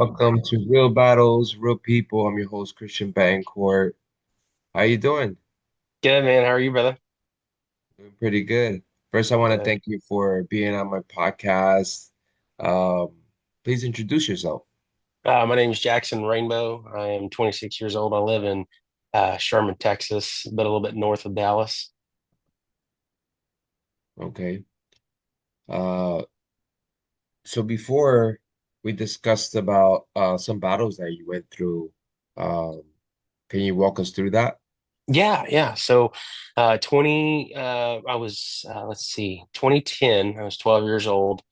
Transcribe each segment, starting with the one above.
Welcome to Real Battles, Real People. I'm your host, Christian Bancourt. How you doing? Good, man. How are you, brother? Doing pretty good. First, I want to Good. thank you for being on my podcast. Um, Please introduce yourself. My name is Jackson Rainbow. I am 26 years old. I live in Sherman, Texas, but a little bit north of Dallas. Okay. Uh, so before we discussed about some battles that you went through, um, can you walk us through that? Yeah, yeah. So, let's see, 2010, I was 12 years old.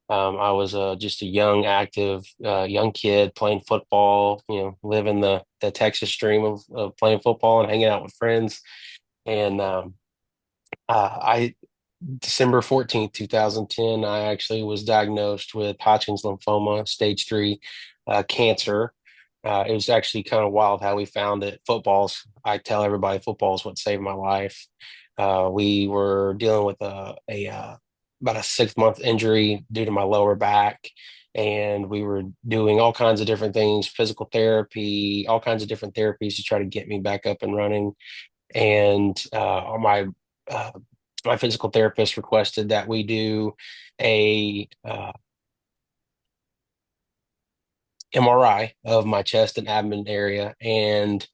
I was just a young, active, young kid playing football, living the Texas dream of playing football and hanging out with friends. And I December 14th, 2010, I actually was diagnosed with Hodgkin's lymphoma, stage 3 cancer. It was actually kind of wild how we found it. I tell everybody, football is what saved my life. We were dealing with about a 6 month injury due to my lower back. And we were doing all kinds of different things, physical therapy, all kinds of different therapies to try to get me back up and running. And uh, my physical therapist requested that we do a MRI of my chest and abdomen area. And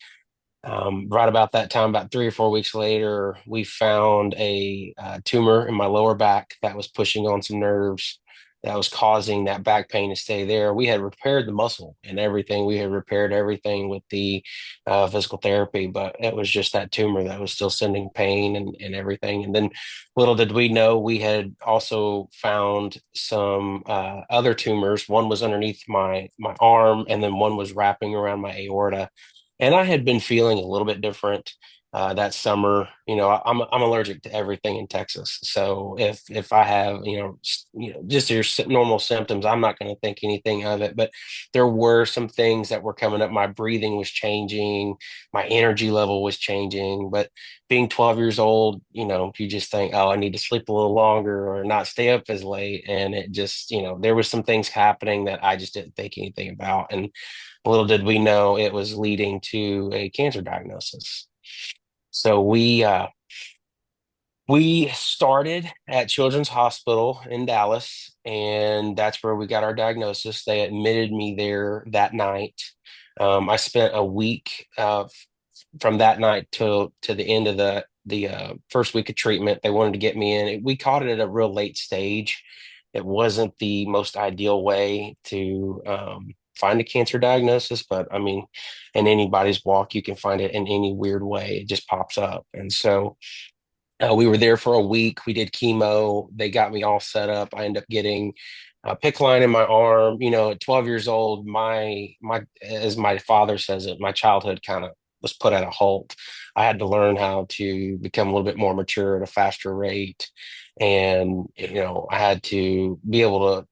right about that time, about 3 or 4 weeks later, we found a tumor in my lower back that was pushing on some nerves that was causing that back pain to stay there. We had repaired the muscle and everything. We had repaired everything with the physical therapy, but it was just that tumor that was still sending pain and everything. And then little did we know, we had also found some other tumors. One was underneath my arm, and then one was wrapping around my aorta, and I had been feeling a little bit different that summer. I'm allergic to everything in Texas. So if I have just your normal symptoms, I'm not going to think anything of it. But there were some things that were coming up. My breathing was changing, my energy level was changing. But being 12 years old, you just think, oh, I need to sleep a little longer or not stay up as late. And it just, there was some things happening that I just didn't think anything about. And little did we know it was leading to a cancer diagnosis. So we started at Children's Hospital in Dallas, and that's where we got our diagnosis. They admitted me there that night. I spent a week from that night to the end of the first week of treatment. They wanted to get me in. We caught it at a real late stage. It wasn't the most ideal way to find a cancer diagnosis, but I mean, in anybody's walk, you can find it in any weird way. It just pops up, and so. We were there for a week. We did chemo. They got me all set up. I ended up getting a PICC line in my arm. At 12 years old, my as my father says it, my childhood kind of was put at a halt. I had to learn how to become a little bit more mature at a faster rate, and I had to be able to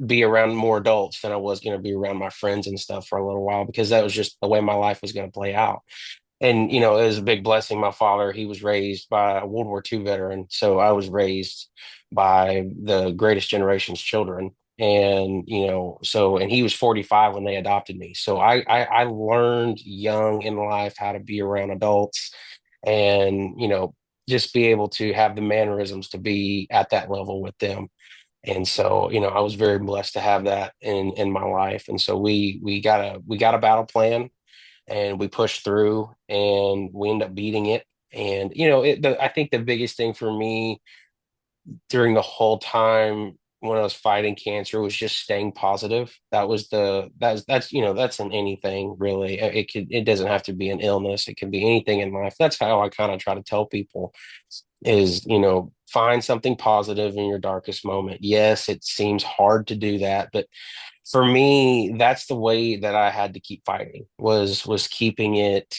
be around more adults than I was going to be around my friends and stuff for a little while, because that was just the way my life was going to play out. And it was a big blessing. My father, he was raised by a World War II veteran, so I was raised by the greatest generation's children. And and he was 45 when they adopted me. So I learned young in life how to be around adults, and just be able to have the mannerisms to be at that level with them. And so, I was very blessed to have that in my life. And so we got a battle plan, and we pushed through, and we ended up beating it. And I think the biggest thing for me during the whole time when I was fighting cancer was just staying positive. That's in anything really. It doesn't have to be an illness. It can be anything in life. That's how I kind of try to tell people is, find something positive in your darkest moment. Yes, it seems hard to do that, but for me, that's the way that I had to keep fighting, was keeping it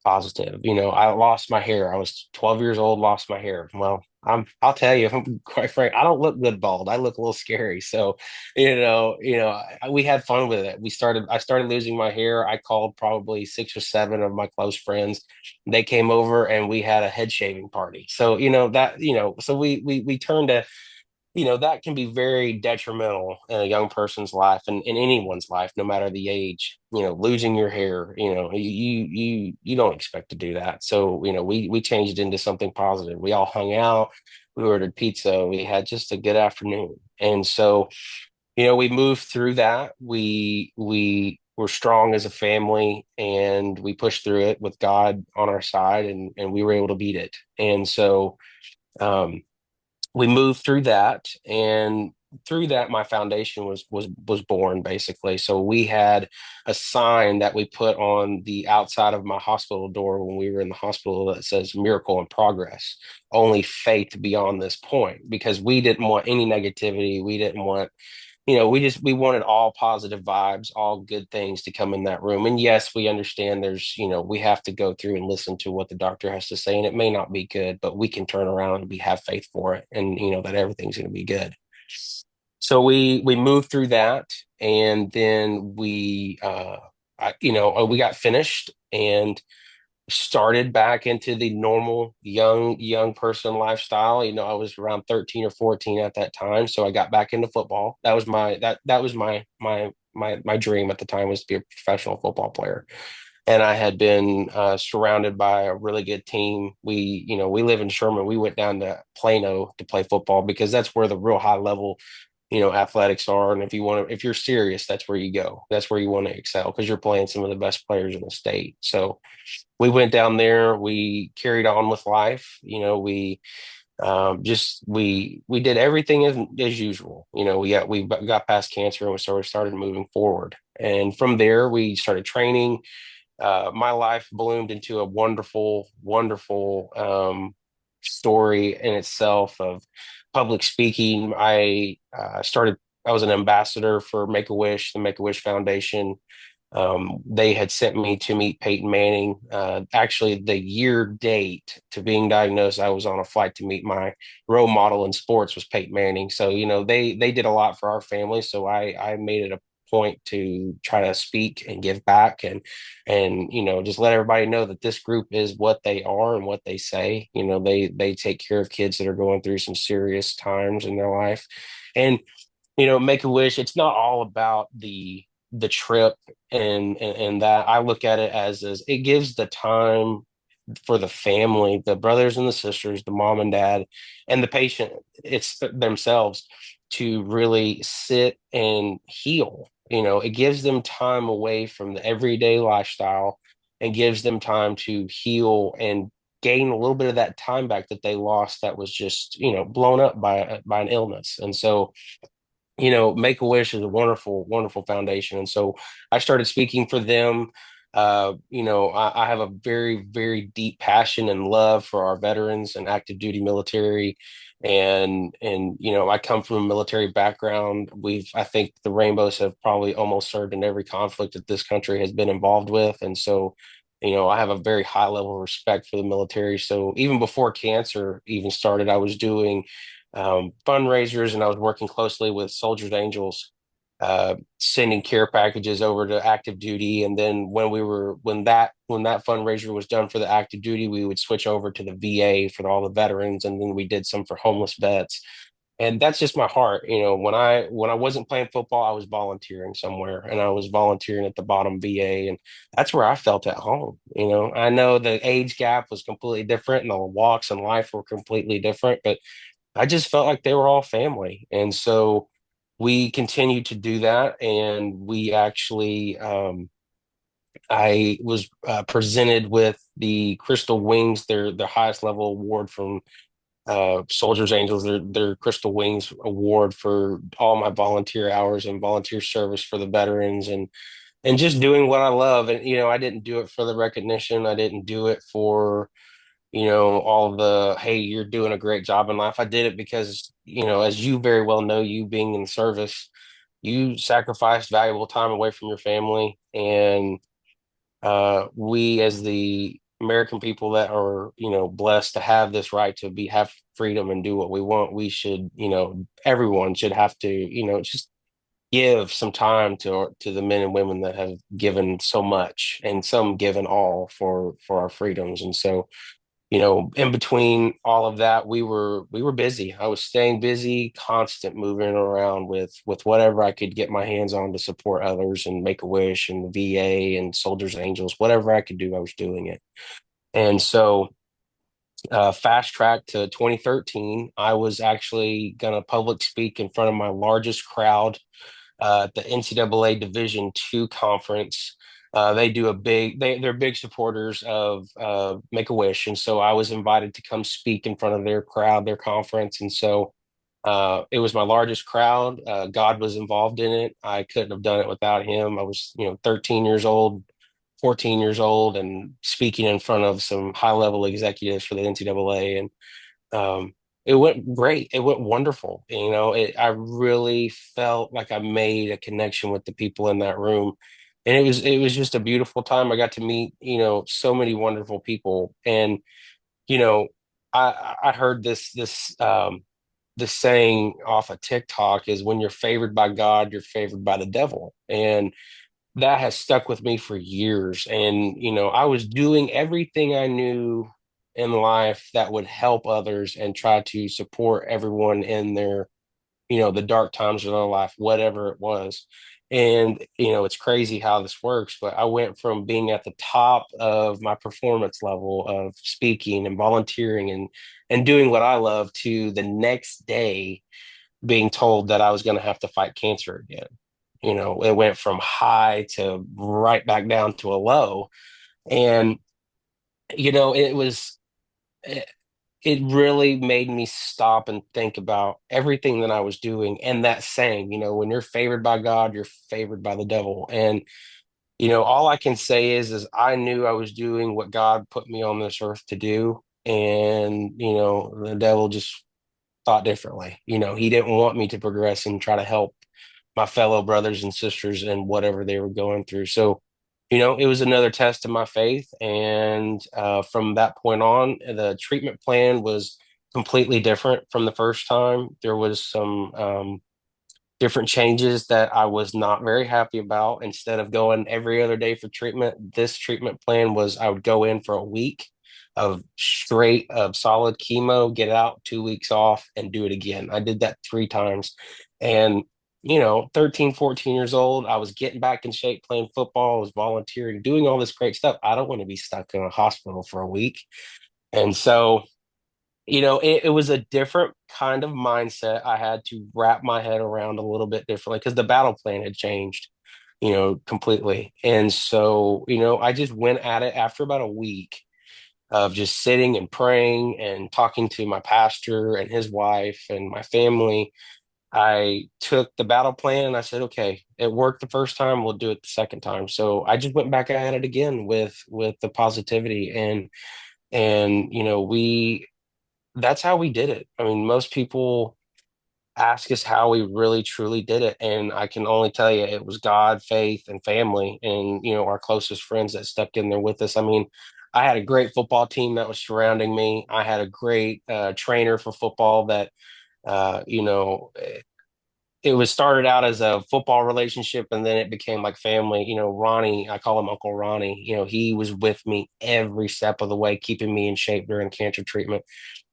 positive. I lost my hair. I was 12 years old, lost my hair. Well, I'll tell you, I'm quite frank, I don't look good bald. I look a little scary. So, we had fun with it. I started losing my hair. I called probably 6 or 7 of my close friends. They came over and we had a head shaving party. So, so we turned that can be very detrimental in a young person's life and in anyone's life, no matter the age. Losing your hair, you don't expect to do that. So, we changed it into something positive. We all hung out, we ordered pizza, we had just a good afternoon. And so, we moved through that. We were strong as a family, and we pushed through it with God on our side, and we were able to beat it. And so, um, we moved through that, and through that my foundation was born, basically. So we had a sign that we put on the outside of my hospital door when we were in the hospital that says miracle in progress, only faith beyond this point, because we didn't want any negativity. We didn't want, we wanted all positive vibes, all good things to come in that room. And yes, we understand there's, we have to go through and listen to what the doctor has to say, and it may not be good, but we can turn around and we have faith for it, and that everything's going to be good. So we moved through that, and then we got finished and started back into the normal young person lifestyle. I was around 13 or 14 at that time, so I got back into football. That was my dream at the time, was to be a professional football player. And I had been surrounded by a really good team. We live in Sherman. We went down to Plano to play football because that's where the real high level athletics are. And if you're serious, that's where you go. That's where you want to excel, because you're playing some of the best players in the state. So we went down there, we carried on with life. We just we did everything as usual. We got past cancer, and we started moving forward. And from there we started training. My life bloomed into a wonderful, wonderful story in itself of public speaking. I was an ambassador for Make-A-Wish, the Make-A-Wish Foundation. They had sent me to meet Peyton Manning. Actually, the year date to being diagnosed, I was on a flight to meet my role model in sports, was Peyton Manning. So, they did a lot for our family. So I made it a point to try to speak and give back, and just let everybody know that this group is what they are and what they say. They take care of kids that are going through some serious times in their life. And Make a Wish, it's not all about the trip, and that. I look at it as it gives the time for the family, the brothers and the sisters, the mom and dad, and the patient, it's themselves, to really sit and heal. It gives them time away from the everyday lifestyle, and gives them time to heal and gain a little bit of that time back that they lost, that was just blown up by an illness. And so Make a Wish is a wonderful, wonderful foundation. And so I started speaking for them. I have a very, very deep passion and love for our veterans and active duty military. And I come from a military background. I think the Rainbows have probably almost served in every conflict that this country has been involved with. And so, I have a very high level of respect for the military. So even before cancer even started, I was doing fundraisers, and I was working closely with Soldiers Angels, sending care packages over to active duty. And then when that fundraiser was done for the active duty, we would switch over to the VA for all the veterans, and then we did some for homeless vets. And that's just my heart. When I wasn't playing football, I was volunteering somewhere, and I was volunteering at the bottom VA, and that's where I felt at home. I know the age gap was completely different, and the walks in life were completely different, but I just felt like they were all family. And so we continued to do that. And we actually, I was presented with the Crystal Wings, their highest level award from Soldiers Angels, their Crystal Wings award for all my volunteer hours and volunteer service for the veterans, and just doing what I love. And, I didn't do it for the recognition. I didn't do it for all the, hey, you're doing a great job in life. I did it because, as you very well know, you being in service, you sacrificed valuable time away from your family. And we, as the American people that are, blessed to have this right to have freedom and do what we want, we should, everyone should have to, just give some time to the men and women that have given so much, and some given all for our freedoms. And so in between all of that, we were busy. I was staying busy, constant moving around with whatever I could get my hands on to support others and Make a Wish and the VA and Soldiers Angels, whatever I could do, I was doing it. And so, fast track to 2013, I was actually going to public speak in front of my largest crowd at the NCAA Division II conference. They do they're big supporters of Make a Wish, and so I was invited to come speak in front of their crowd, their conference, and so it was my largest crowd. God was involved in it. I couldn't have done it without Him. I was, 13 years old, 14 years old, and speaking in front of some high level executives for the NCAA, and it went great. It went wonderful. I really felt like I made a connection with the people in that room. And it was just a beautiful time. I got to meet, so many wonderful people. And, you know, I heard this saying off of TikTok is when you're favored by God, you're favored by the devil. And that has stuck with me for years. And, I was doing everything I knew in life that would help others and try to support everyone in their, the dark times of their life, whatever it was. And, it's crazy how this works, but I went from being at the top of my performance level of speaking and volunteering and doing what I love to the next day being told that I was going to have to fight cancer again. It went from high to right back down to a low. And, it, it really made me stop and think about everything that I was doing and that saying, when you're favored by God, you're favored by the devil. And, all I can say is I knew I was doing what God put me on this earth to do. And, the devil just thought differently. He didn't want me to progress and try to help my fellow brothers and sisters and whatever they were going through. So, it was another test of my faith. And from that point on, the treatment plan was completely different from the first time. There was some different changes that I was not very happy about. Instead of going every other day for treatment, this treatment plan was I would go in for a week of straight of solid chemo, get out 2 weeks off and do it again. I did that 3 times. And 13, 14 years old, I was getting back in shape, playing football, I was volunteering, doing all this great stuff. I don't want to be stuck in a hospital for a week. And so it was a different kind of mindset I had to wrap my head around a little bit differently because the battle plan had changed, completely. And so, I just went at it after about a week of just sitting and praying and talking to my pastor and his wife and my family. I took the battle plan and I said, okay, it worked the first time, we'll do it the second time. So I just went back at it again with the positivity and we that's how we did it. I mean, most people ask us how we really truly did it. And I can only tell you it was God, faith, and family, and, our closest friends that stuck in there with us. I mean, I had a great football team that was surrounding me. I had a great trainer for football that, uh, you know, it was started out as a football relationship and then it became like family. Ronnie, I call him Uncle Ronnie. He was with me every step of the way, keeping me in shape during cancer treatment.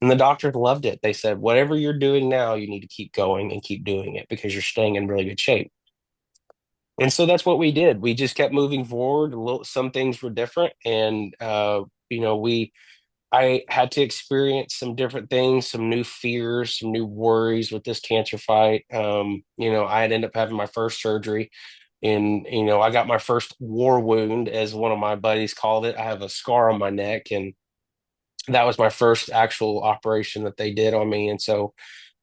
And the doctors loved it. They said, whatever you're doing now, you need to keep going and keep doing it because you're staying in really good shape. And so that's what we did. We just kept moving forward. Some things were different. And, I had to experience some different things, some new fears, some new worries with this cancer fight. I'd end up having my first surgery and, I got my first war wound, as one of my buddies called it. I have a scar on my neck and that was my first actual operation that they did on me. And so,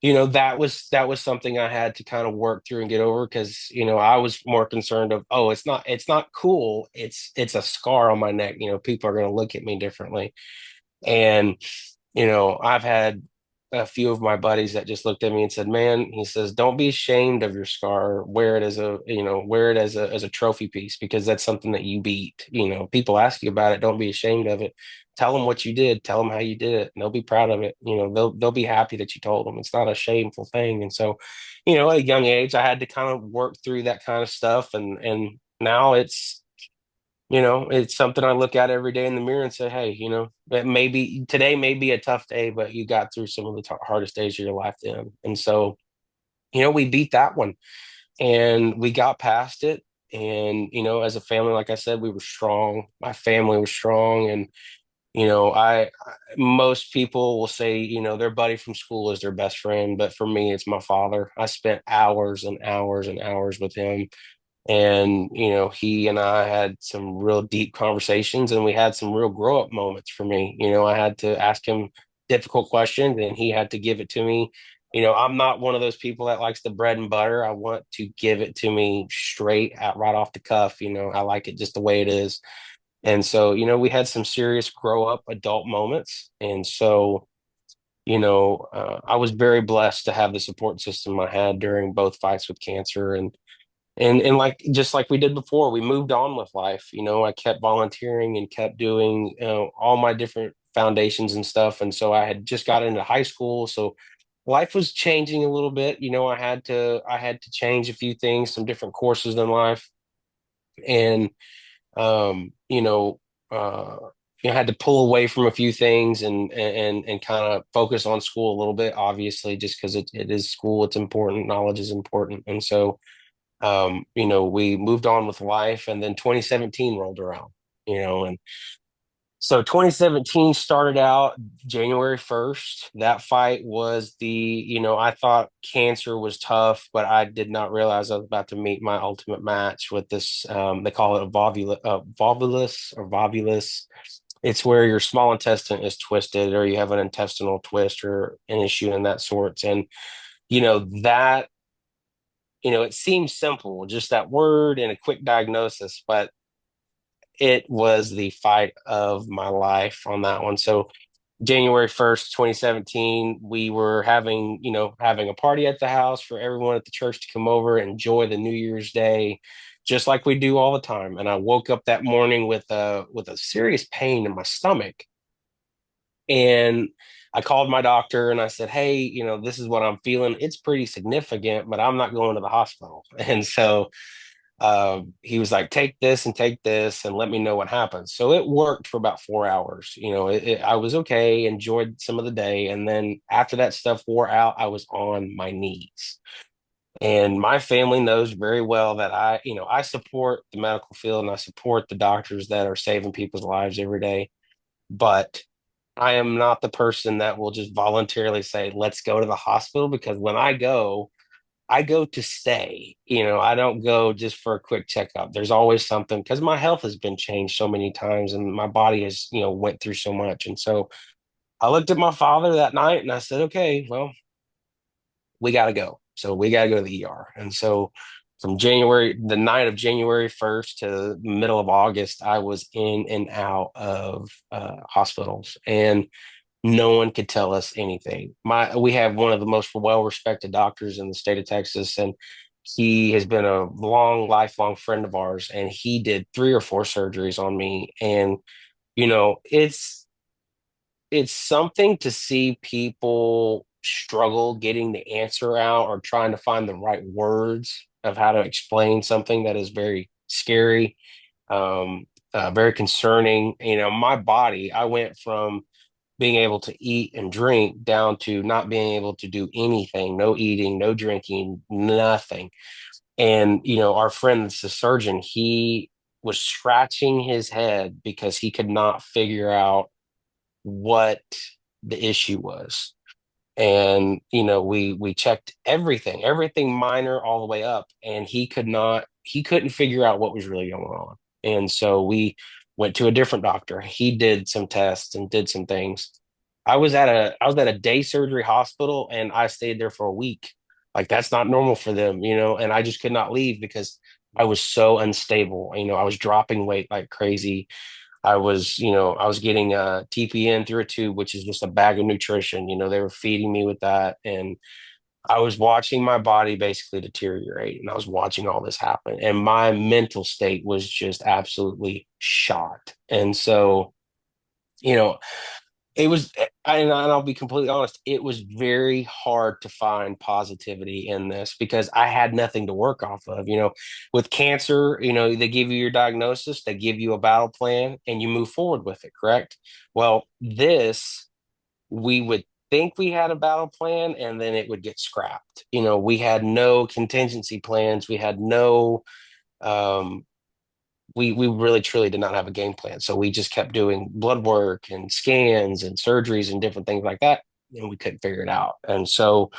that was something I had to kind of work through and get over because, I was more concerned of, oh, it's not cool. It's a scar on my neck. People are going to look at me differently. And, I've had a few of my buddies that just looked at me and said, man, he says, don't be ashamed of your scar. Wear it as a trophy piece because that's something that you beat. People ask you about it. Don't be ashamed of it. Tell them what you did. Tell them how you did it. And they'll be proud of it. They'll be happy that you told them. It's not a shameful thing. And so, at a young age, I had to kind of work through that kind of stuff. And now It's something I look at every day in the mirror and say, hey, that maybe today may be a tough day, but you got through some of the hardest days of your life then. And so, we beat that one and we got past it. And, as a family, like I said, we were strong. My family was strong. And, most people will say, their buddy from school is their best friend. But for me, it's my father. I spent hours and hours and hours with him, and, he and I had some real deep conversations and we had some real grow up moments for me. I had to ask him difficult questions and he had to give it to me. I'm not one of those people that likes the bread and butter. I want to give it to me straight out right off the cuff. I like it just the way it is. And so, we had some serious grow up adult moments. And so, I was very blessed to have the support system I had during both fights with cancer, and like just like we did before, we moved on with life. I kept volunteering and kept doing, all my different foundations and stuff. And so I had just got into high school, so life was changing a little bit. I had to change a few things, some different courses in life, and um, you know, uh, I had to pull away from a few things and kind of focus on school a little bit. Obviously, just because it is school, it's important. Knowledge is important, and so we moved on with life, and then 2017 rolled around, and so 2017 started out January 1st. That fight was I thought cancer was tough, but I did not realize I was about to meet my ultimate match with this. They call it a volvulus or volvulus. It's where your small intestine is twisted, or you have an intestinal twist or an issue in that sorts. And, that it seems simple, just that word and a quick diagnosis, but it was the fight of my life on that one. So January 1st, 2017, we were having a party at the house for everyone at the church to come over and enjoy the New Year's Day, just like we do all the time. And I woke up that morning with a serious pain in my stomach. And I called my doctor and I said, hey, this is what I'm feeling. It's pretty significant, but I'm not going to the hospital. And so he was like, take this and let me know what happens. So it worked for about 4 hours. I was okay, enjoyed some of the day. And then after that stuff wore out, I was on my knees. And my family knows very well that I support the medical field and I support the doctors that are saving people's lives every day. But I am not the person that will just voluntarily say, let's go to the hospital, because when I go to stay. I don't go just for a quick checkup. There's always something, because my health has been changed so many times and my body has, went through so much. And so I looked at my father that night and I said, okay, well, we got to go. So we got to go to the ER. And so from the night of January 1st to the middle of August, I was in and out of hospitals. And no one could tell us anything. We have one of the most well-respected doctors in the state of Texas, and he has been a lifelong friend of ours, and he did 3 or 4 surgeries on me. And it's something to see people struggle getting the answer out or trying to find the right words of how to explain something that is very scary, very concerning. My body, I went from being able to eat and drink down to not being able to do anything, no eating, no drinking, nothing. And, our friend, the surgeon, he was scratching his head because he could not figure out what the issue was. And, we checked everything minor all the way up, and he couldn't figure out what was really going on. And so we went to a different doctor. He did some tests and did some things. I was at a day surgery hospital and I stayed there for a week. Like, that's not normal for them, and I just could not leave because I was so unstable. I was dropping weight like crazy. I was getting TPN through a tube, which is just a bag of nutrition. They were feeding me with that. And I was watching my body basically deteriorate, and I was watching all this happen. And my mental state was just absolutely shot. And so, you know, it was, and I'll be completely honest, it was very hard to find positivity in this because I had nothing to work off of. With cancer, they give you your diagnosis, they give you a battle plan, and you move forward with it, correct? Well, this, we would think we had a battle plan and then it would get scrapped. We had no contingency plans, we had no, um, we really truly did not have a game plan. So we just kept doing blood work and scans and surgeries and different things like that, and we couldn't figure it out. And so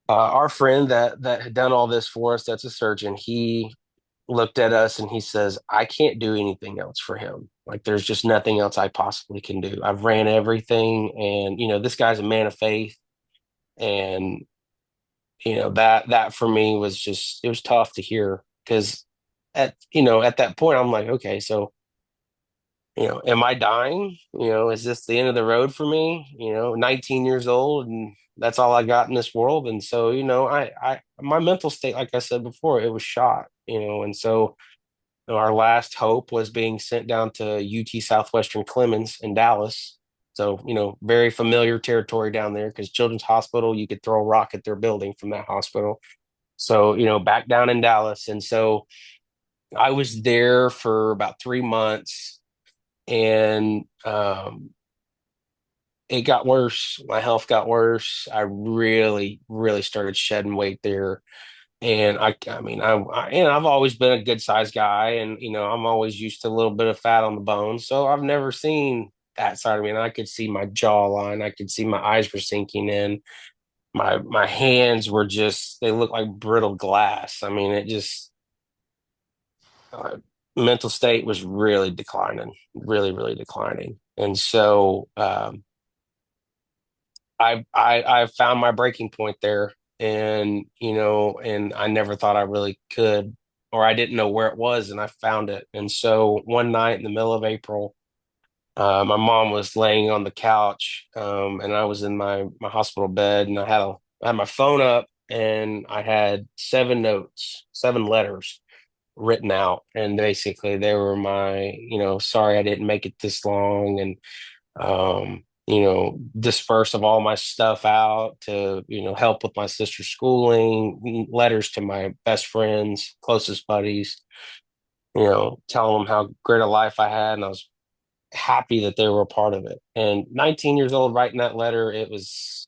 our friend that had done all this for us, that's a surgeon, he looked at us and he says, I can't do anything else for him. Like there's just nothing else I possibly can do. I've ran everything, and this guy's a man of faith, and that for me was just, it was tough to hear because at that point I'm like, okay, so am I dying? Is this the end of the road for me? 19 years old, and that's all I got in this world. And so, my mental state, like I said before, it was shot, and so our last hope was being sent down to UT Southwestern Clemens in Dallas. So, very familiar territory down there because Children's Hospital, you could throw a rock at their building from that hospital. So, back down in Dallas. And so I was there for about 3 months, and it got worse. My health got worse. I really, really started shedding weight there. And I mean, I've always been a good sized guy, and I'm always used to a little bit of fat on the bone. So I've never seen that side of me. And I could see my jawline. I could see my eyes were sinking in. My hands were just, they looked like brittle glass. I mean, it just, uh, mental state was really declining, really, really declining. And so, I found my breaking point there, and and I never thought I really could, or I didn't know where it was, and I found it. And so one night in the middle of April, my mom was laying on the couch, and I was in my hospital bed, and I had my phone up, and I had 7 notes, 7 letters written out, and basically they were my, sorry I didn't make it this long, and disperse of all my stuff out to, help with my sister's schooling, letters to my best friends, closest buddies, telling them how great a life I had. And I was happy that they were a part of it. And 19 years old, writing that letter, it was,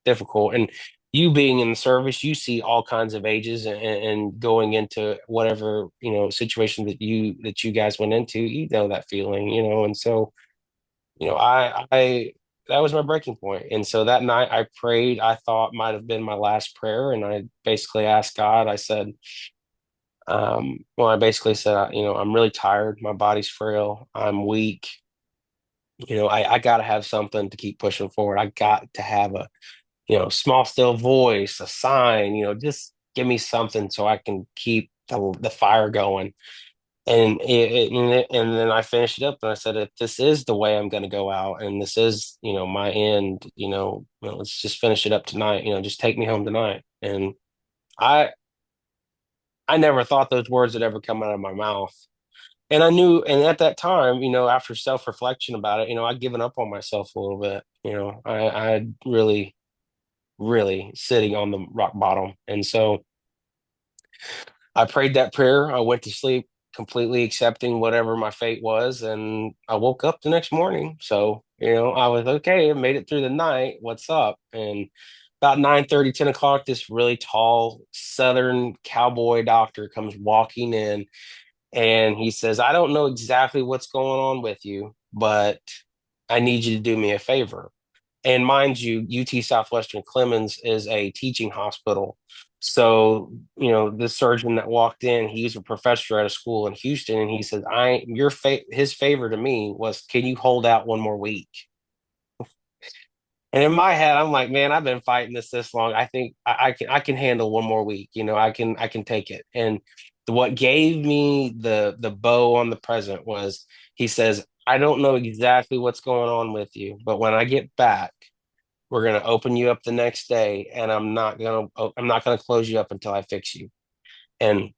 difficult. And you being in the service, you see all kinds of ages, and going into whatever, situation that you guys went into, that feeling, and so I that was my breaking point. And so that night I prayed, I thought might have been my last prayer. And I basically asked God, I said, I basically said, I'm really tired. My body's frail. I'm weak. I got to have something to keep pushing forward. I got to have a, small, still voice, a sign, just give me something so I can keep the fire going. And then I finished it up and I said, if this is the way I'm going to go out, and this is, my end, well, let's just finish it up tonight. Just take me home tonight. And I I never thought those words would ever come out of my mouth. And I knew, and at that time, after self-reflection about it, I'd given up on myself a little bit. I'd really, really sitting on the rock bottom. And so I prayed that prayer. I went to sleep completely accepting whatever my fate was, and I woke up the next morning. So, I was okay. I made it through the night. What's up? And about 9:30, 10 o'clock, this really tall Southern cowboy doctor comes walking in, and he says, I don't know exactly what's going on with you, but I need you to do me a favor. And mind you, UT Southwestern Clemens is a teaching hospital. So, the surgeon that walked in, he was a professor at a school in Houston, and he said, his favor to me was, can you hold out one more week? And in my head, I'm like, man, I've been fighting this long. I think I can handle one more week. I can take it. And what gave me the bow on the present was, he says, I don't know exactly what's going on with you, but when I get back, we're going to open you up the next day, and I'm not going to close you up until I fix you. And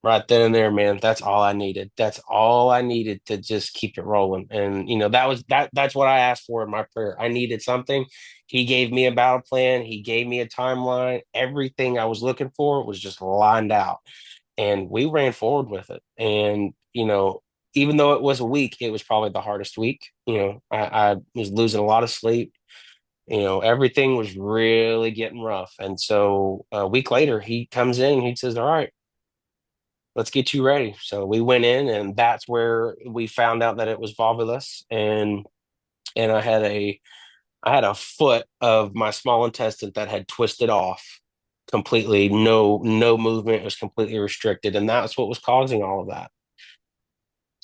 Right then and there, man. That's all I needed. That's all I needed to just keep it rolling. And that was that's what I asked for in my prayer. I needed something. He gave me a battle plan. He gave me a timeline. Everything I was looking for was just lined out. And we ran forward with it. And, even though it was a week, it was probably the hardest week. I was losing a lot of sleep. Everything was really getting rough. And so a week later, he comes in and he says, "All right, let's get you ready." So we went in, and that's where we found out that it was volvulus, and I had a foot of my small intestine that had twisted off completely. No movement. It was completely restricted, and that's what was causing all of that.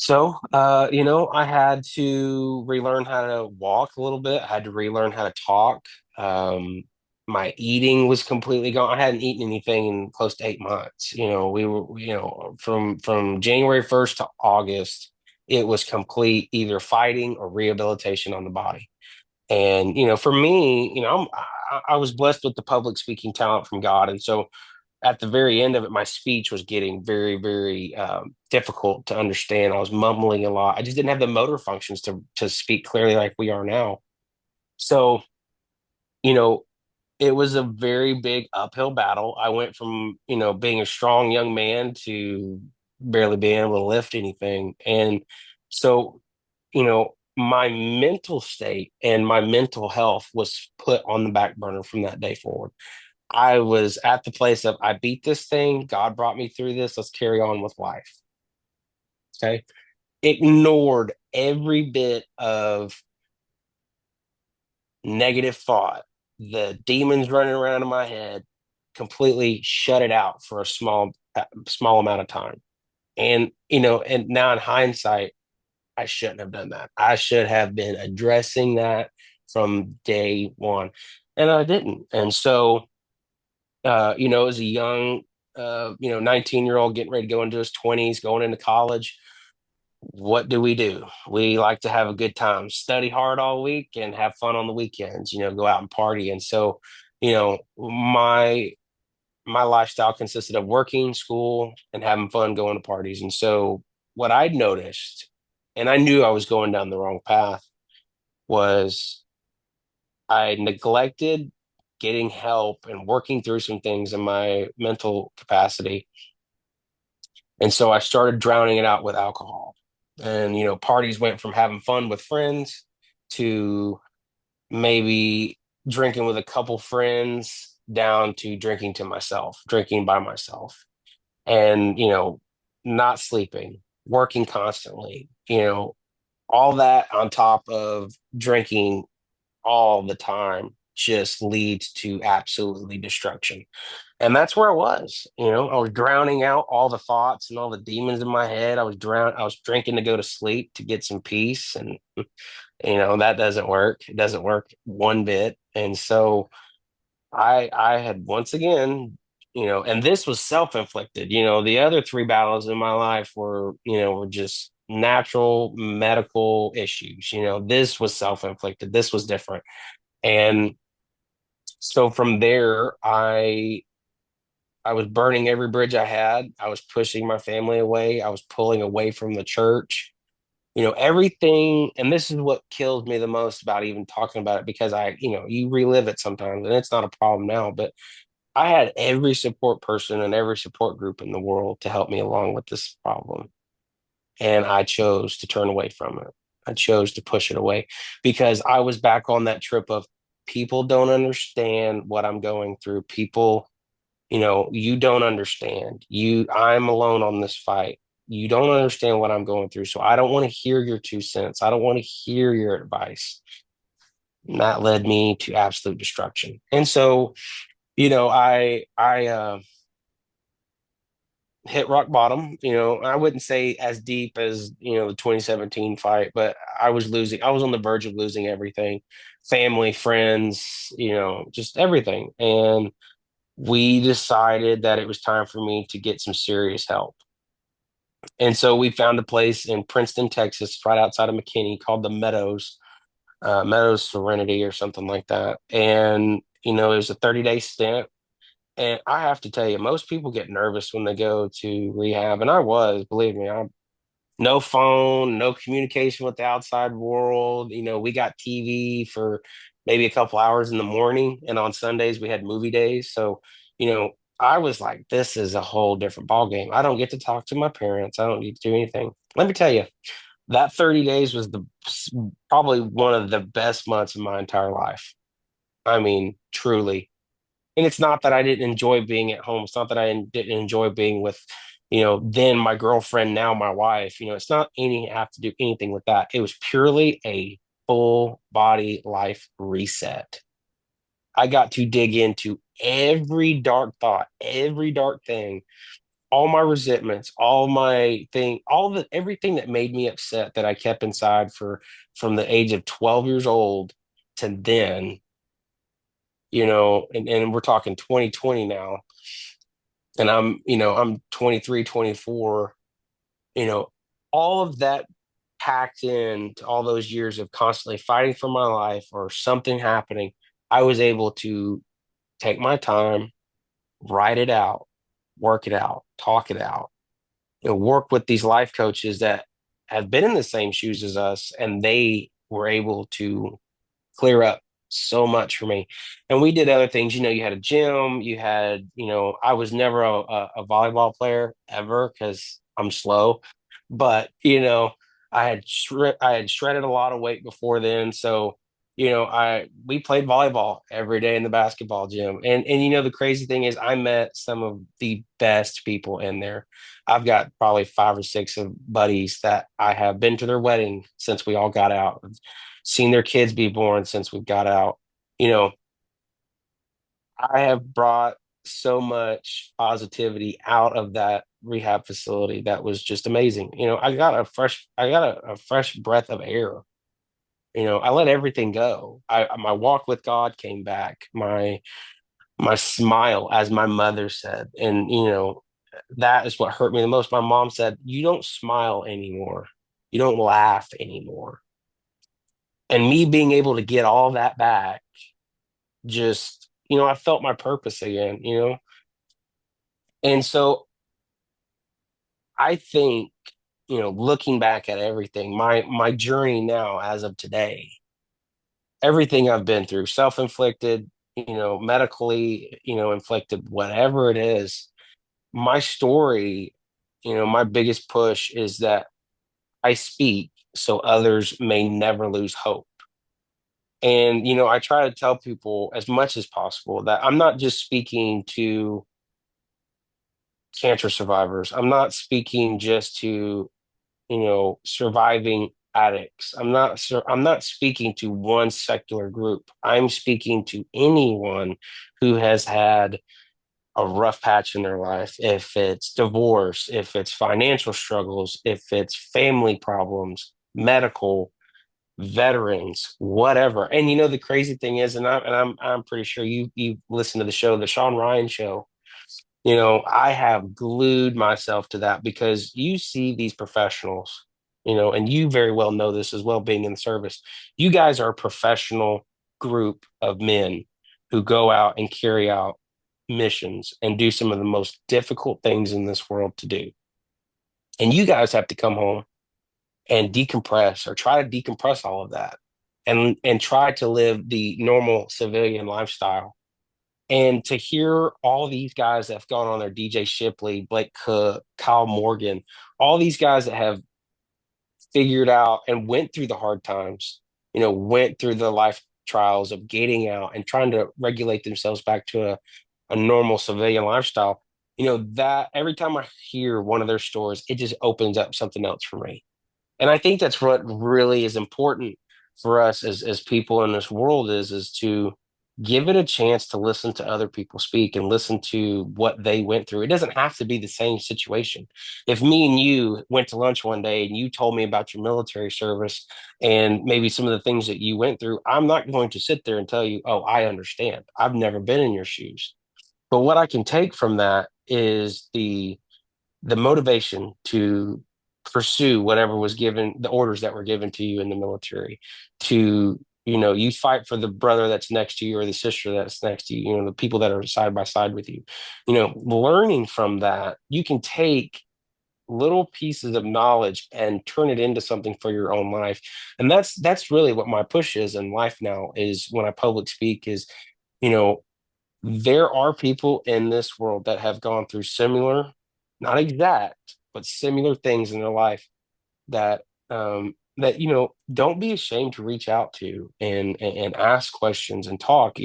So, I had to relearn how to walk a little bit. I had to relearn how to talk. Um, my eating was completely gone. I hadn't eaten anything in close to 8 months. We were, from January 1st to August, it was complete either fighting or rehabilitation on the body. And, for me, I was blessed with the public speaking talent from God. And so at the very end of it, my speech was getting very, very difficult to understand. I was mumbling a lot. I just didn't have the motor functions to speak clearly like we are now. So, you know, it was a very big uphill battle. I went from, being a strong young man to barely being able to lift anything. And so, my mental state and my mental health was put on the back burner from that day forward. I was at the place of, I beat this thing. God brought me through this. Let's carry on with life. Okay. Ignored every bit of negative thought, the demons running around in my head, completely shut it out for a small amount of time. And now in hindsight, I shouldn't have done that. I should have been addressing that from day one, and I didn't. And so, as a young, 19-year-old getting ready to go into his 20s, going into college, what do? We like to have a good time, study hard all week and have fun on the weekends, go out and party. And so, my lifestyle consisted of working, school, and having fun going to parties. And so what I'd noticed, and I knew I was going down the wrong path, was I neglected getting help and working through some things in my mental capacity. And so I started drowning it out with alcohol. And, parties went from having fun with friends to maybe drinking with a couple friends down to drinking to myself, drinking by myself, and, not sleeping, working constantly, all that on top of drinking all the time just leads to absolutely destruction. And that's where I was. I was drowning out all the thoughts and all the demons in my head. I was drinking to go to sleep to get some peace. And, that doesn't work. It doesn't work one bit. And so I had once again, and this was self-inflicted. The other three battles in my life were just natural medical issues. This was self-inflicted. This was different. And so from there, I was burning every bridge I had. I was pushing my family away. I was pulling away from the church. Everything. And this is what kills me the most about even talking about it, because you relive it sometimes and it's not a problem now. But I had every support person and every support group in the world to help me along with this problem. And I chose to turn away from it. I chose to push it away because I was back on that trip of, people don't understand what I'm going through. People, you don't understand. I'm alone on this fight. You don't understand what I'm going through. So I don't want to hear your 2 cents. I don't want to hear your advice. And that led me to absolute destruction. And so, I hit rock bottom. I wouldn't say as deep as, the 2017 fight, but I was losing. I was on the verge of losing everything, family, friends, just everything. And we decided that it was time for me to get some serious help. And so we found a place in Princeton, Texas, right outside of McKinney, called the Meadows, Meadows Serenity or something like that. And, it was a 30-day stint. And I have to tell you, most people get nervous when they go to rehab. And I was, believe me, I no phone, no communication with the outside world. We got TV for maybe a couple hours in the morning, and on Sundays we had movie days. So, I was like, this is a whole different ball game. I don't get to talk to my parents. I don't need to do anything. Let me tell you, that 30 days was the probably one of the best months of my entire life. I mean, truly. And it's not that I didn't enjoy being at home. It's not that I didn't enjoy being with, then my girlfriend, now my wife. It's not any have to do anything with that. It was purely a full body life reset. I got to dig into every dark thought, every dark thing, all my resentments, all my thing, all the everything that made me upset that I kept inside for from the age of 12 years old to then, and we're talking 2020 now, and I'm 23, 24, you know, all of that packed in to all those years of constantly fighting for my life or something happening. I was able to take my time, write it out, work it out, talk it out, work with these life coaches that have been in the same shoes as us, and they were able to clear up so much for me. And we did other things. You had a gym, I was never a volleyball player ever because I'm slow, but I had shredded a lot of weight before then. So, we played volleyball every day in the basketball gym. And the crazy thing is I met some of the best people in there. I've got probably 5 or 6 of buddies that I have been to their wedding since we all got out, seen their kids be born since we got out. You know, I have brought so much positivity out of that rehab facility that was just amazing. I got a fresh breath of air. I let everything go. My walk with God came back. My smile, as my mother said, and that is what hurt me the most. My mom said, "You don't smile anymore. You don't laugh anymore." And me being able to get all that back, just I felt my purpose again. And so I think, looking back at everything, my journey now as of today, everything I've been through, self-inflicted, medically, inflicted, whatever it is, my story, my biggest push is that I speak so others may never lose hope. And, I try to tell people as much as possible that I'm not just speaking to cancer survivors. I'm not speaking just to, surviving addicts. I'm not speaking to one secular group. I'm speaking to anyone who has had a rough patch in their life. If it's divorce, if it's financial struggles, if it's family problems, medical, veterans, whatever. And the crazy thing is, I'm pretty sure you listen to the show, the Sean Ryan show. I have glued myself to that because you see these professionals, and you very well know this as well, being in the service. You guys are a professional group of men who go out and carry out missions and do some of the most difficult things in this world to do. And you guys have to come home and decompress or try to decompress all of that and try to live the normal civilian lifestyle. And to hear all these guys that have gone on there, DJ Shipley, Blake Cook, Kyle Morgan, all these guys that have figured out and went through the hard times, went through the life trials of getting out and trying to regulate themselves back to a normal civilian lifestyle. That every time I hear one of their stories, it just opens up something else for me. And I think that's what really is important for us as people in this world is to give it a chance to listen to other people speak and listen to what they went through. It doesn't have to be the same situation. If me and you went to lunch one day and you told me about your military service and maybe some of the things that you went through, I'm not going to sit there and tell you, "Oh, I understand. I've never been in your shoes." But what I can take from that is the motivation to pursue whatever was given, the orders that were given to you in the military, to You fight for the brother that's next to you or the sister that's next to you, the people that are side by side with you. Learning from that, you can take little pieces of knowledge and turn it into something for your own life. And that's really what my push is in life now, is when I public speak, is, you know, there are people in this world that have gone through similar, not exact, but similar things in their life that don't be ashamed to reach out to and ask questions and talk.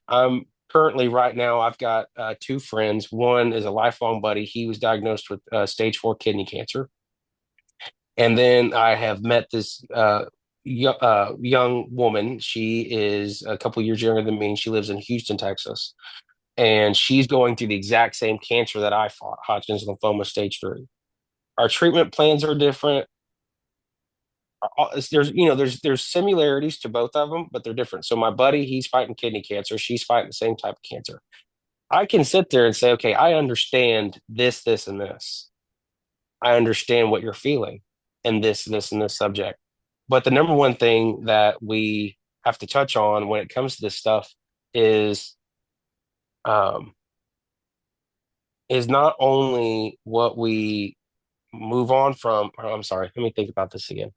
I'm currently right now I've got two friends. One is a lifelong buddy. He was diagnosed with stage 4 kidney cancer, and then I have met this young woman. She is a couple years younger than me, and she lives in Houston, Texas, and she's going through the exact same cancer that I fought, Hodgkin's lymphoma stage 3. Our treatment plans are different. There's similarities to both of them, but they're different. So my buddy, he's fighting kidney cancer. She's fighting the same type of cancer. I can sit there and say, okay, I understand this, and this. I understand what you're feeling and this, and this subject. But the number one thing that we have to touch on when it comes to this stuff is um, is not only what we move on from. Or, I'm sorry, let me think about this again.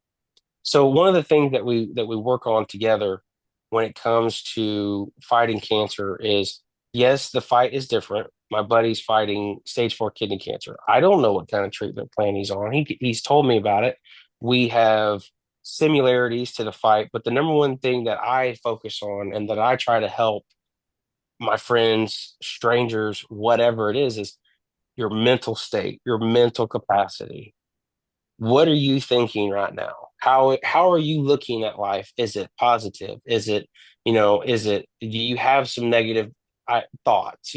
So one of the things that we work on together when it comes to fighting cancer is, yes, the fight is different. My buddy's fighting stage 4 kidney cancer. I don't know what kind of treatment plan he's on. He's told me about it. We have similarities to the fight, but the number one thing that I focus on and that I try to help my friends, strangers, whatever it is your mental state, your mental capacity. What are you thinking right now? How are you looking at life? Is it positive? Do you have some negative thoughts?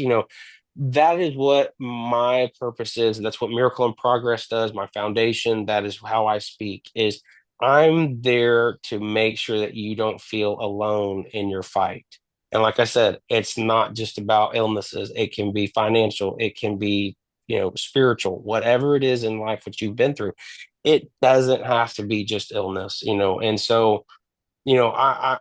That is what my purpose is. That's what Miracle in Progress does, my foundation. That is how I speak, is I'm there to make sure that you don't feel alone in your fight. And like I said, it's not just about illnesses. It can be financial, it can be, spiritual, whatever it is in life that you've been through. It doesn't have to be just illness. And so, I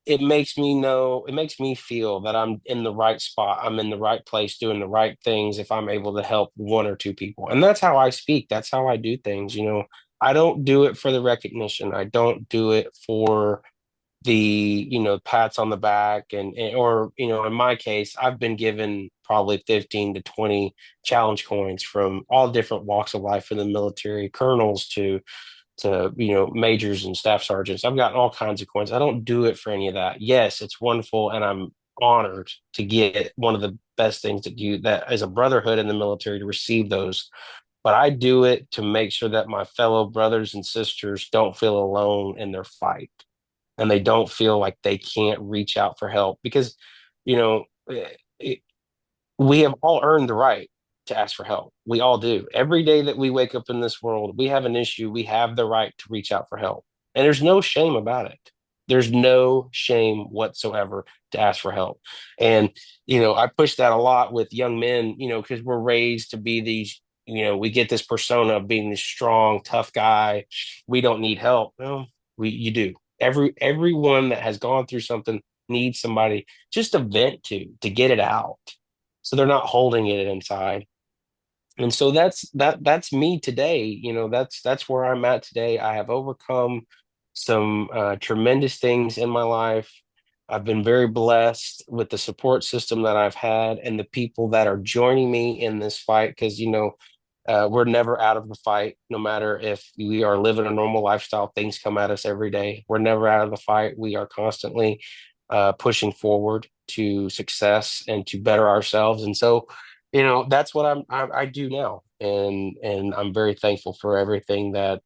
it makes me feel that I'm in the right spot. I'm in the right place doing the right things if I'm able to help one or two people. And that's how I speak. That's how I do things. I don't do it for the recognition. I don't do it for the, pats on the back or, in my case, I've been given probably 15 to 20 challenge coins from all different walks of life in the military, colonels to majors and staff sergeants. I've gotten all kinds of coins. I don't do it for any of that. Yes, it's wonderful, and I'm honored to get one of the best things that is a brotherhood in the military, to receive those. But I do it to make sure that my fellow brothers and sisters don't feel alone in their fight, and they don't feel like they can't reach out for help, because you know it, we have all earned the right to ask for help. We all do. Every day that we wake up in this world, we have an issue. We have the right to reach out for help. And there's no shame about it. There's no shame whatsoever to ask for help. And, I push that a lot with young men, because we're raised to be these, we get this persona of being this strong, tough guy. We don't need help. No, you do. Everyone that has gone through something needs somebody just to vent to get it out, so they're not holding it inside. And so that's me today. That's where I'm at today. I have overcome some tremendous things in my life. I've been very blessed with the support system that I've had and the people that are joining me in this fight, because we're never out of the fight. No matter if we are living a normal lifestyle, things come at us every day. We're never out of the fight. We are constantly pushing forward to success and to better ourselves. And so, that's what I do now, and I'm very thankful for everything that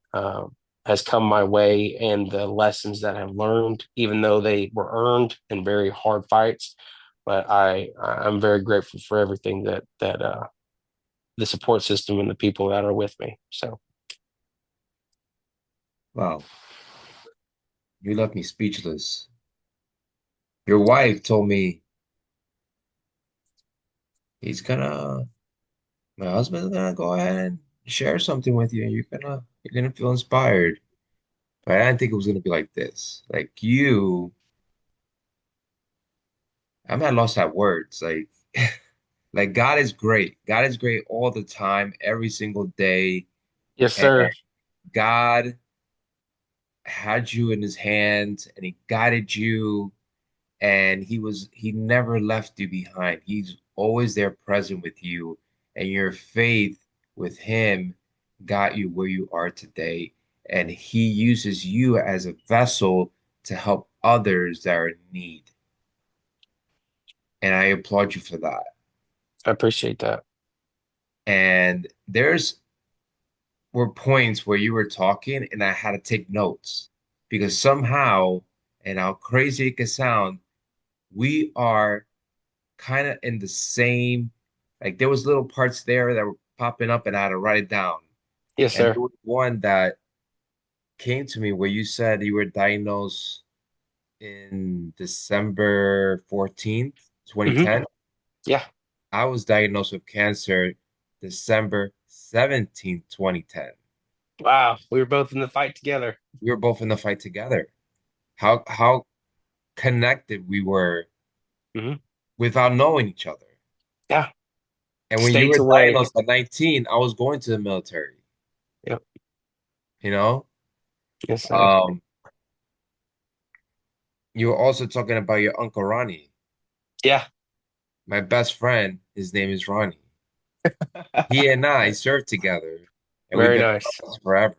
has come my way and the lessons that I've learned, even though they were earned in very hard fights. But I'm very grateful for everything that the support system and the people that are with me. So, Wow, you left me speechless. Your wife told me he's gonna, my husband's gonna go ahead and share something with you, and you're gonna feel inspired. But I didn't think it was gonna be like this. Like you, I'm at lost at words. Like, like God is great. God is great all the time, every single day. Yes, And sir. God had you in his hands and he guided you and he never left you behind. He's always there present with you, and your faith with him got you where you are today. And he uses you as a vessel to help others that are in need. And I applaud you for that. I appreciate that. And there's were points where you were talking and I had to take notes because somehow, and how crazy it can sound, we are kind of in the same, like there was little parts there that were popping up and I had to write it down. Yes, And sir. there was one that came to me where you said you were diagnosed in December 14th, Hmm. 2010. Yeah. I was diagnosed with cancer December 17th, 2010. Wow. We were both in the fight together. We were both in the fight together. How connected we were Hmm. without knowing each other. Yeah. And when you States were away. diagnosed at 19, I was going to the military, Yep. you know? Yes, sir. Um, you were also talking about your Uncle Ronnie. Yeah. My best friend, his name is Ronnie. He and I served together, and we've Very been nice. friends forever,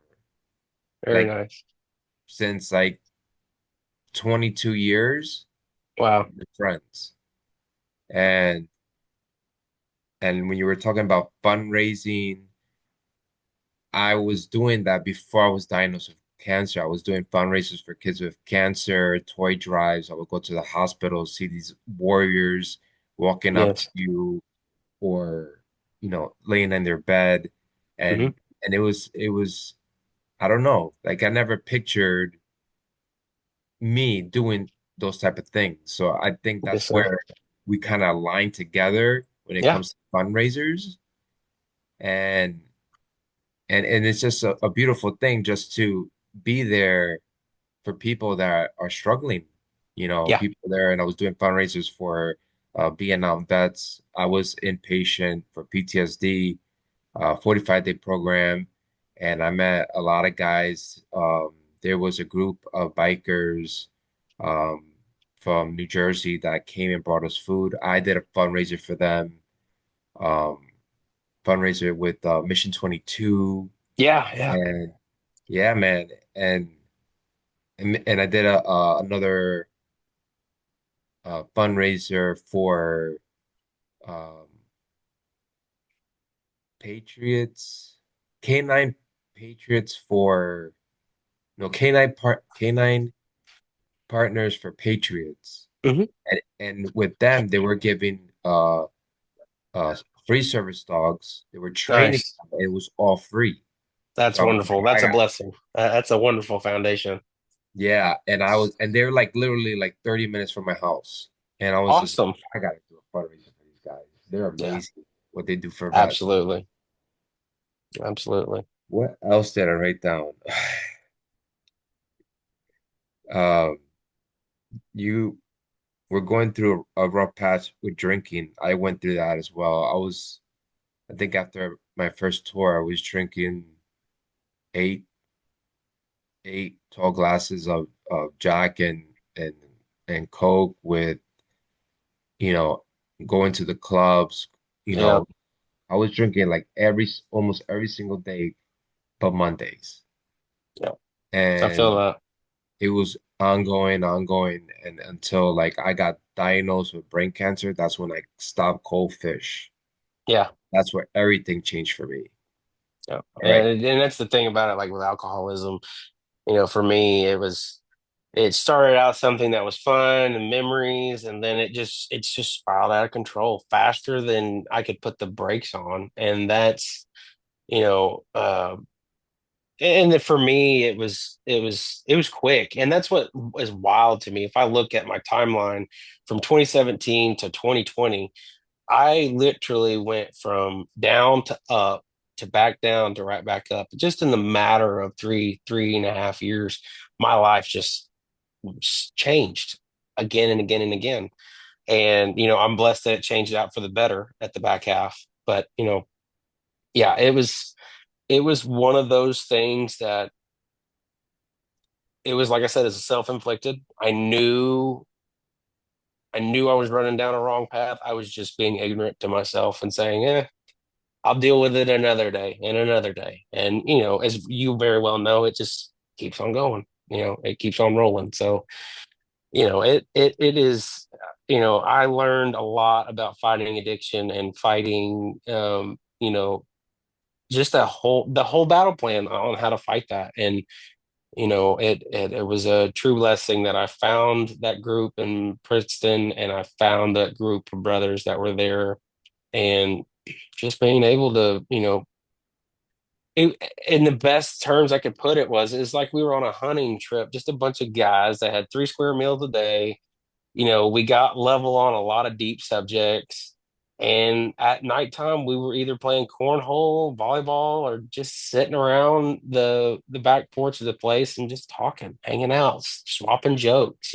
Very like nice. since like 22 years, Wow. we've been friends. And and when you were talking about fundraising, I was doing that before I was diagnosed with cancer. I was doing fundraisers for kids with cancer, toy drives. I would go to the hospital, see these warriors walking up to Yes. you or, laying in their bed. Hmm. And it was, I don't know, like I never pictured me doing those type of things. So I think Yes, that's sir. where we kind of align together when it Yeah. comes to fundraisers. And and it's just a beautiful thing just to be there for people that are struggling, Yeah. people there. And I was doing fundraisers for Vietnam vets. I was inpatient for PTSD, 45-day program, and I met a lot of guys. There was a group of bikers um, from New Jersey that came and brought us food. I did a fundraiser for them, um, fundraiser with Mission 22. Yeah. Yeah. And yeah, man. And I did another fundraiser for um, Patriots, Canine Patriots for no Canine Partners for Patriots, Hmm. and with them they were giving uh free service dogs. They were training Nice. them. It was all free. That's So I was wonderful. like, That's a blessing. That's a wonderful foundation. yeah, and they were like literally like 30 minutes from my house. And I was just like, Awesome. I gotta do a fundraiser for these guys. They're Yeah. amazing what they do for vets. Absolutely. Absolutely. What else did I write down? Um, you were going through a rough patch with drinking. I went through that as well. I think after my first tour, I was drinking eight, tall glasses of Jack and and Coke with, you know, going to the clubs, you Yeah. know, I was drinking like almost every single day but Mondays. Yeah. I feel And that. it was ongoing, and until like I got diagnosed with brain cancer, that's when I stopped cold fish. Yeah. That's where everything changed for me. Yeah. All right. And that's the thing about it, like with alcoholism, for me, it started out something that was fun and memories, and then it's just spiraled out of control faster than I could put the brakes on. And that's, you know, and then for me, it was quick. And that's what is wild to me. If I look at my timeline from 2017 to 2020, I literally went from down to up to back down to right back up. Just in the matter of 3.5 years, my life just changed again and again and again. And, I'm blessed that it changed out for the better at the back half. But, yeah, it was one of those things that it was, like I said, it's self-inflicted. I knew I was running down a wrong path. I was just being ignorant to myself and saying, I'll deal with it another day and another day. And, as you very well know, it just keeps on going. It keeps on rolling. So, it is, I learned a lot about fighting addiction and fighting, just the whole battle plan on how to fight that. And, it was a true blessing that I found that group in Princeton, and I found that group of brothers that were there, and just being able to, in the best terms I could put it was, it's like we were on a hunting trip, just a bunch of guys that had 3 square meals a day. We got level on a lot of deep subjects. And at nighttime, we were either playing cornhole, volleyball, or just sitting around the back porch of the place and just talking, hanging out, swapping jokes,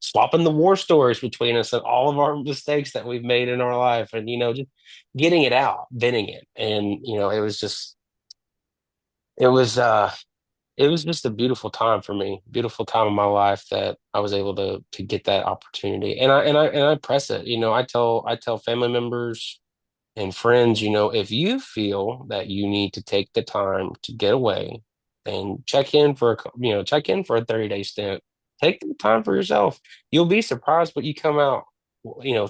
swapping the war stories between us and all of our mistakes that we've made in our life. And, just getting it out, venting it. And, it was, uh, it was just a beautiful time for me, beautiful time in my life that I was able to get that opportunity. And I press it. I tell family members and friends, if you feel that you need to take the time to get away and check in for a 30-day stint, take the time for yourself. You'll be surprised what you come out,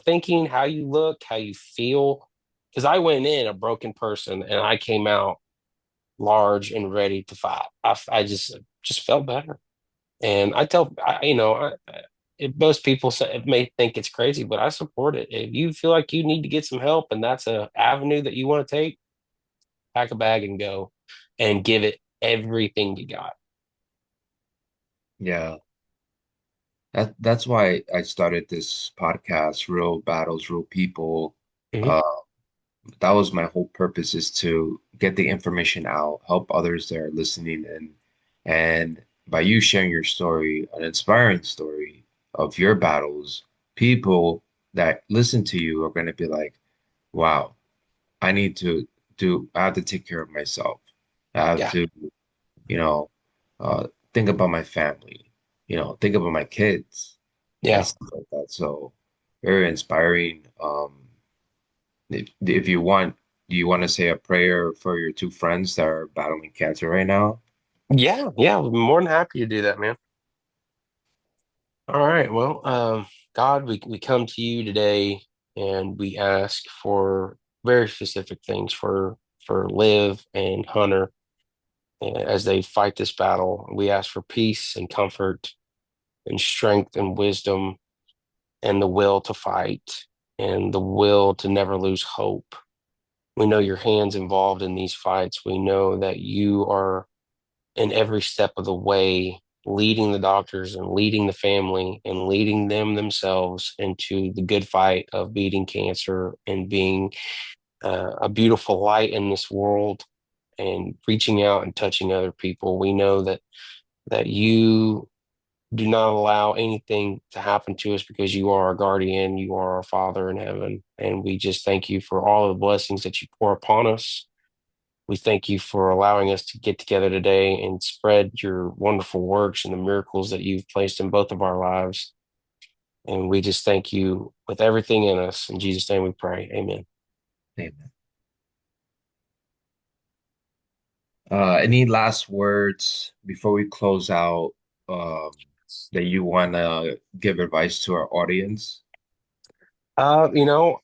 thinking, how you look, how you feel. Because I went in a broken person and I came out large and ready to fight. I just felt better. And I tell, most people may think it's crazy, but I support it. If you feel like you need to get some help and that's a avenue that you want to take, pack a bag and go and give it everything you got. Yeah. That's why I started this podcast, Real Battles, Real People. Hmm. Uh, that was my whole purpose, is to get the information out, help others that are listening in. And by you sharing your story, an inspiring story of your battles, people that listen to you are going to be like, wow, I need to I have to take care of myself. I have Yeah. to, you know, think about my family, think about my kids and Yeah. stuff like that. So very inspiring. If you want, do you want to say a prayer for your two friends that are battling cancer right now? Yeah. Yeah. I'm more than happy to do that, man. All right. Well, God, we come to you today and we ask for very specific things for Liv and Hunter as they fight this battle. We ask for peace and comfort and strength and wisdom and the will to fight and the will to never lose hope. We know your hands involved in these fights. We know that you are in every step of the way, leading the doctors and leading the family and leading them themselves into the good fight of beating cancer and being a beautiful light in this world and reaching out and touching other people. We know that you do not allow anything to happen to us because you are our guardian, you are our Father in heaven, and we just thank you for all of the blessings that you pour upon us. We thank you for allowing us to get together today and spread your wonderful works and the miracles that you've placed in both of our lives. And we just thank you with everything in us. In Jesus' name we pray. Amen. Amen. Any last words before we close out, um, that you want to give advice to our audience? Uh, you know,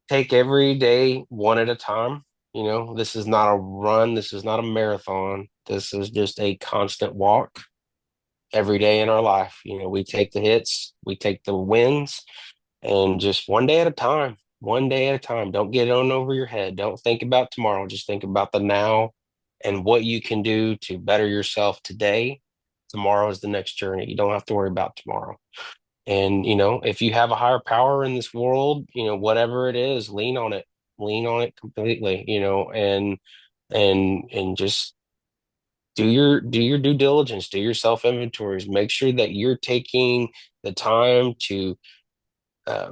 Take every day one at a time. This is not a run. This is not a marathon. This is just a constant walk every day in our life. We take the hits, we take the wins, and just one day at a time, one day at a time. Don't get on over your head. Don't think about tomorrow. Just think about the now and what you can do to better yourself today. Tomorrow is the next journey. You don't have to worry about tomorrow. And, if you have a higher power in this world, whatever it is, lean on it completely, and and just do your due diligence, do your self inventories, make sure that you're taking the time to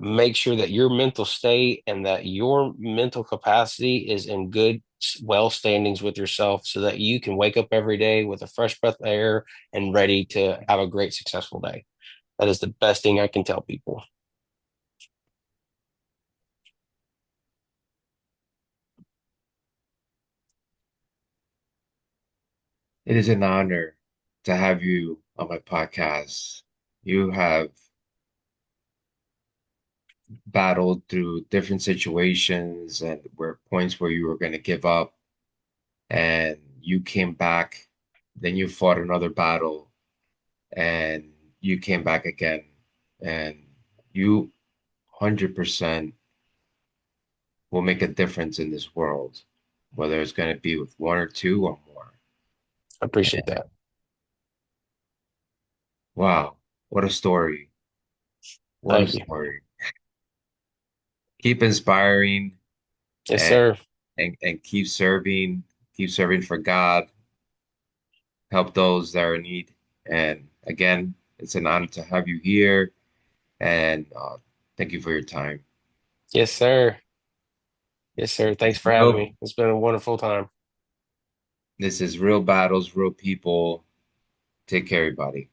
make sure that your mental state and that your mental capacity is in good, well standings with yourself so that you can wake up every day with a fresh breath of air and ready to have a great, successful day. That is the best thing I can tell people. It is an honor to have you on my podcast. You have battled through different situations and were points where you were going to give up, and you came back. Then you fought another battle, and you came back again, and you 100% will make a difference in this world, whether it's going to be with one or two or more. I appreciate And that. wow, what a story! What a Thank you. story! Keep inspiring Yes, and sir. and keep serving for God, help those that are in need. And again, it's an honor to have you here, and thank you for your time. Yes, sir. Yes, sir. This Thanks is for having real. me. It's been a wonderful time. This is real battles, real people. Take care, everybody.